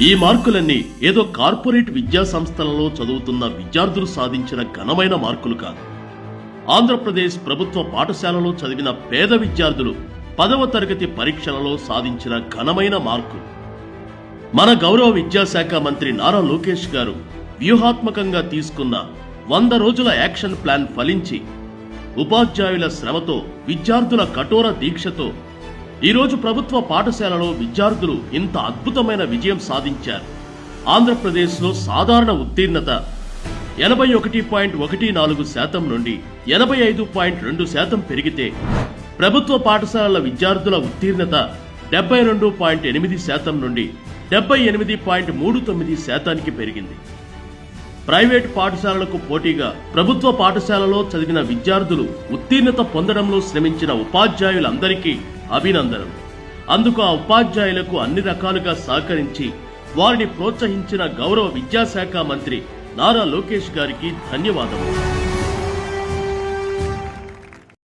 ఈ మార్కులన్నీ ఏదో కార్పొరేట్ విద్యా సంస్థలలో చదువుతున్న విద్యార్థులు సాధించిన ఘనమైన మార్కులు కాదు. ఆంధ్రప్రదేశ్ ప్రభుత్వ పాఠశాలలో చదివిన పేద విద్యార్థులు 10వ తరగతి పరీక్షలలో సాధించిన ఘనమైన మార్కులు. మన గౌరవ విద్యాశాఖ మంత్రి నారా లోకేష్ గారు వ్యూహాత్మకంగా తీసుకున్న 100 రోజుల యాక్షన్ ప్లాన్ ఫలించి ఉపాధ్యాయుల శ్రమతో, విద్యార్థుల కఠోర దీక్షతో ఈరోజు ప్రభుత్వ పాఠశాలలో విద్యార్థులు ఇంత అద్భుతమైన విజయం సాధించారు. ఆంధ్రప్రదేశ్లో సాధారణ ఉత్తీర్ణత 81.14% నుండి 85.2% పెరిగితే, ప్రభుత్వ పాఠశాలల విద్యార్థుల ఉత్తీర్ణత 72.8% నుండి 78.39% పెరిగింది. ప్రైవేట్ పాఠశాలలకు పోటీగా ప్రభుత్వ పాఠశాలలో చదివిన విద్యార్థులు ఉత్తీర్ణత పొందడంలో శ్రమించిన ఉపాధ్యాయులందరికీ అభినందనలు. అందుకు ఆ ఉపాధ్యాయులకు అన్ని రకాలుగా సహకరించి వారిని ప్రోత్సహించిన గౌరవ విద్యాశాఖ మంత్రి నారా లోకేష్ గారికి ధన్యవాదములు.